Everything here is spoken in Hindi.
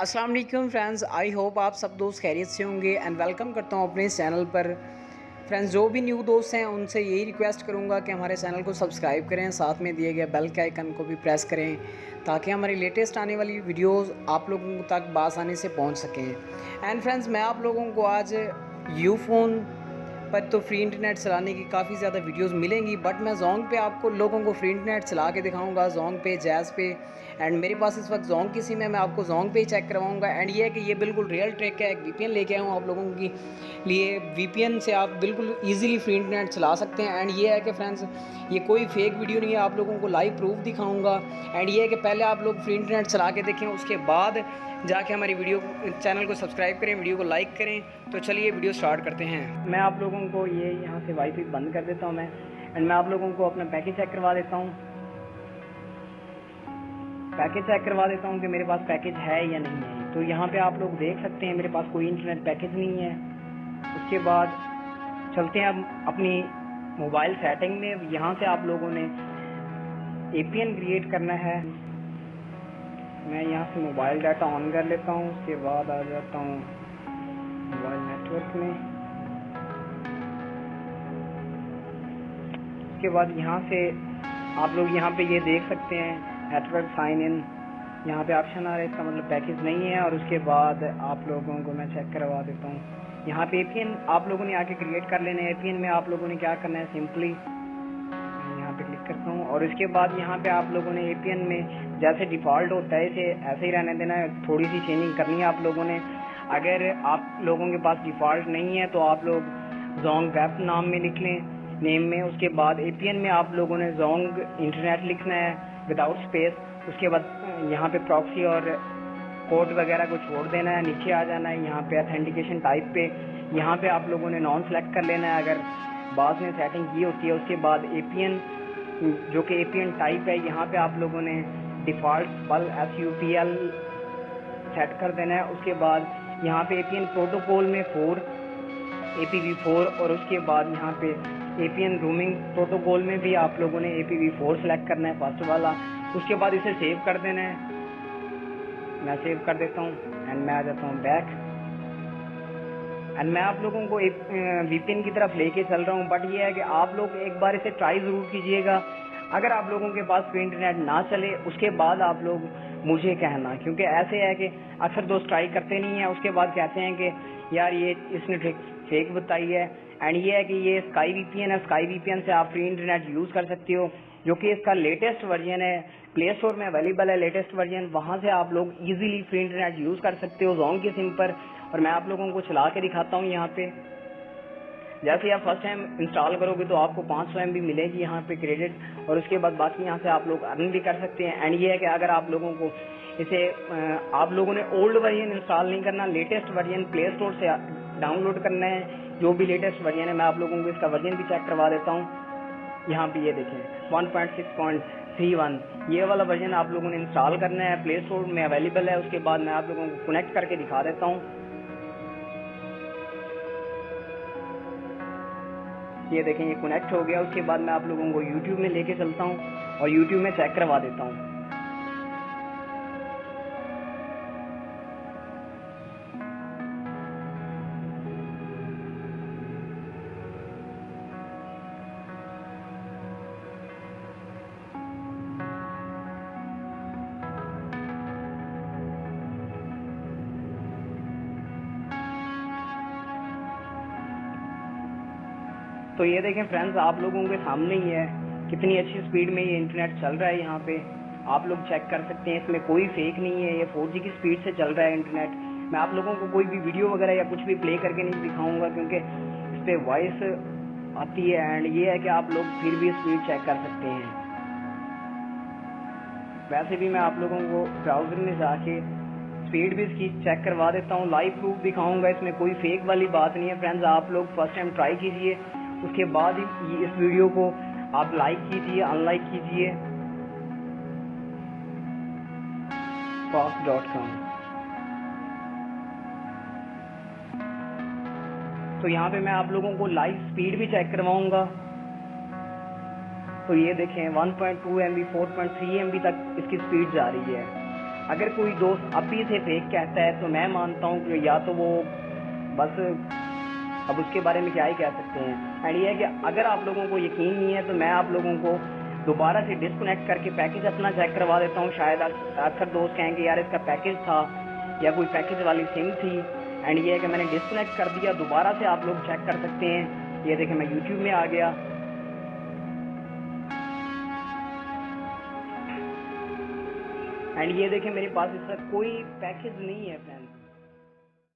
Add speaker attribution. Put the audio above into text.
Speaker 1: अस्सलाम वालेकुम फ्रेंड्स, आई होप आप सब दोस्त खैरियत से होंगे एंड वेलकम करता हूँ अपने इस चैनल पर। फ्रेंड्स, जो भी न्यू दोस्त हैं उनसे यही रिक्वेस्ट करूँगा कि हमारे चैनल को सब्सक्राइब करें, साथ में दिए गए बेल के आइकन को भी प्रेस करें ताकि हमारी लेटेस्ट आने वाली वीडियोस आप लोगों तक बआसानी से पहुँच सकें। एंड फ्रेंड्स, मैं आप लोगों को आज यूफोन पर तो फ्री इंटरनेट चलाने की काफ़ी ज़्यादा वीडियोस मिलेंगी, बट मैं जोंग पे आपको लोगों को फ्री इंटरनेट चला के दिखाऊंगा, जोंग पे, जैज़ पे। एंड मेरे पास इस वक्त जोंग की सिम है, मैं आपको जोंग पे ही चेक करवाऊंगा। एंड ये है कि ये बिल्कुल रियल ट्रिक है, एक वीपीएन लेके आया हूँ आप लोगों के लिए। वीपीएन से आप बिल्कुल ईजिली फ्री इंटरनेट चला सकते हैं। एंड ये है कि फ्रेंड्स, ये कोई फेक वीडियो नहीं है, आप लोगों को लाइव प्रूफ दिखाऊँगा। एंड ये है कि पहले आप लोग फ्री इंटरनेट चला के देखें, उसके बाद जाके हमारी वीडियो चैनल को सब्सक्राइब करें, वीडियो को लाइक करें। तो चलिए वीडियो स्टार्ट करते हैं। मैं आप लोगों को ये यहाँ से वाईफाई बंद कर देता हूँ मैं, एंड मैं आप लोगों को अपना पैकेज चेक करवा देता हूँ। कि मेरे पास पैकेज है या नहीं है। तो यहाँ पे आप लोग देख सकते हैं मेरे पास कोई इंटरनेट पैकेज नहीं है। उसके बाद चलते हैं अब अपनी मोबाइल सेटिंग में। यहाँ से आप लोगों ने एपीएन क्रिएट करना है। मैं यहाँ से मोबाइल डाटा ऑन कर लेता हूँ, उसके बाद आ जाता हूँ मोबाइल नेटवर्क में। उसके बाद यहाँ से आप लोग यहाँ पे ये देख सकते हैं नेटवर्क साइन इन, यहाँ पे ऑप्शन आ रहा है, इसका मतलब पैकेज नहीं है। और उसके बाद आप लोगों को मैं चेक करवा देता हूँ। यहाँ पे एपीएन आप लोगों ने आके क्रिएट कर लेना है। एपीएन में आप लोगों ने क्या करना है, सिंपली यहाँ पे क्लिक करता हूँ और उसके बाद यहाँ पे आप लोगों ने एपीएन में जैसे डिफ़ॉल्ट होता है इसे ऐसे ही रहने देना है, थोड़ी सी चेंजिंग करनी है आप लोगों ने। अगर आप लोगों के पास डिफ़ॉल्ट नहीं है तो आप लोग जोंग वेब नाम में लिख लें, नेम में। उसके बाद एपीएन में आप लोगों ने जोंग इंटरनेट लिखना है विदाउट स्पेस। उसके बाद यहाँ पे प्रॉक्सी और कोड वगैरह को छोड़ देना है, नीचे आ जाना है यहाँ पे ऑथेंटिकेशन टाइप पे। यहाँ पे आप लोगों ने नॉन सेलेक्ट कर लेना है अगर बाद में सेटिंग की होती है। उसके बाद एपीएन जो कि एपीएन टाइप है, यहाँ पे आप लोगों ने डिफ़ॉल्ट पल SUPL सेट कर देना है। उसके बाद यहाँ पे एपीएन प्रोटोकॉल में 4 APv4 और उसके बाद यहाँ पे एपीएन रूमिंग प्रोटोकॉल में भी आप लोगों ने APv4 सेलेक्ट करना है, फर्स्ट वाला। उसके बाद इसे सेव कर देना है। मैं सेव कर देता हूँ एंड मैं आ जाता हूँ बैक। एंड मैं आप लोगों को एक वीपीएन की तरफ लेके चल रहा हूँ, बट ये है कि आप लोग एक बार इसे ट्राई ज़रूर कीजिएगा। अगर आप लोगों के पास फ्री इंटरनेट ना चले उसके बाद आप लोग मुझे कहना, क्योंकि ऐसे है कि अक्सर दोस्त ट्राई करते नहीं है, उसके बाद कहते हैं कि यार ये इसने फेक बताई है। एंड ये है कि ये स्काई वीपीएन है, स्काई वीपीएन से आप फ्री इंटरनेट यूज़ कर सकते हो, जो कि इसका लेटेस्ट वर्जन है, प्ले स्टोर में अवेलेबल है लेटेस्ट वर्जन। वहाँ से आप लोग इजीली फ्री इंटरनेट यूज़ कर सकते हो जोंग की सिम पर। और मैं आप लोगों को चला के दिखाता हूँ। यहाँ पे जैसे आप फर्स्ट टाइम इंस्टॉल करोगे तो आपको 500 MB मिलेगी यहाँ पे क्रेडिट, और उसके बाद बाकी यहाँ से आप लोग अर्न भी कर सकते हैं। एंड ये है कि अगर आप लोगों को इसे आप लोगों ने ओल्ड वर्जन इंस्टॉल नहीं करना, लेटेस्ट वर्जन प्ले स्टोर से डाउनलोड करना है, जो भी लेटेस्ट वर्जन है। मैं आप लोगों को इसका वर्जन भी चेक करवा देता हूँ। यहाँ पे ये देखें 1.6.31 ये वाला वर्जन आप लोगों ने इंस्टॉल करना है, प्ले स्टोर में अवेलेबल है। उसके बाद मैं आप लोगों को कनेक्ट करके दिखा देता हूँ। ये देखें ये कनेक्ट हो गया। उसके बाद मैं आप लोगों को YouTube में लेके चलता हूँ और YouTube में चेक करवा देता हूँ। तो ये देखें फ्रेंड्स, आप लोगों के सामने ही है कितनी अच्छी स्पीड में ये इंटरनेट चल रहा है। यहाँ पे आप लोग चेक कर सकते हैं, इसमें कोई फेक नहीं है, ये 4G की स्पीड से चल रहा है इंटरनेट। मैं आप लोगों को कोई भी वीडियो वगैरह या कुछ भी प्ले करके नहीं दिखाऊंगा, क्योंकि इस पर वॉइस आती है। एंड ये है कि आप लोग फिर भी स्पीड चेक कर सकते हैं। वैसे भी मैं आप लोगों को ब्राउजर में जाके स्पीड भी इसकी चेक करवा देता हूँ, लाइव प्रूफ दिखाऊंगा। इसमें कोई फेक वाली बात नहीं है फ्रेंड्स। आप लोग फर्स्ट टाइम ट्राई कीजिए, उसके बाद ही इस वीडियो को आप लाइक कीजिए, अनलाइक कीजिए। fast.com। तो यहाँ पे मैं आप लोगों को लाइव स्पीड भी चेक करवाऊंगा। तो ये देखें 1.2 MB 4.3 MB तक इसकी स्पीड जा रही है। अगर कोई दोस्त अभी से फेक कहता है तो मैं मानता हूँ कि या तो वो बस, अब उसके बारे में क्या ही कह सकते हैं। एंड ये है कि अगर आप लोगों को यकीन नहीं है तो मैं आप लोगों को दोबारा से डिस्कनेक्ट करके पैकेज अपना चेक करवा देता हूँ। शायद अक्सर दोस्त कहेंगे यार इसका पैकेज था या कोई पैकेज वाली सिम थी। एंड ये है कि मैंने डिस्कनेक्ट कर दिया, दोबारा से आप लोग चेक कर सकते हैं। ये देखें मैं यूट्यूब में आ गया, एंड ये देखें मेरे पास इसका कोई पैकेज नहीं है।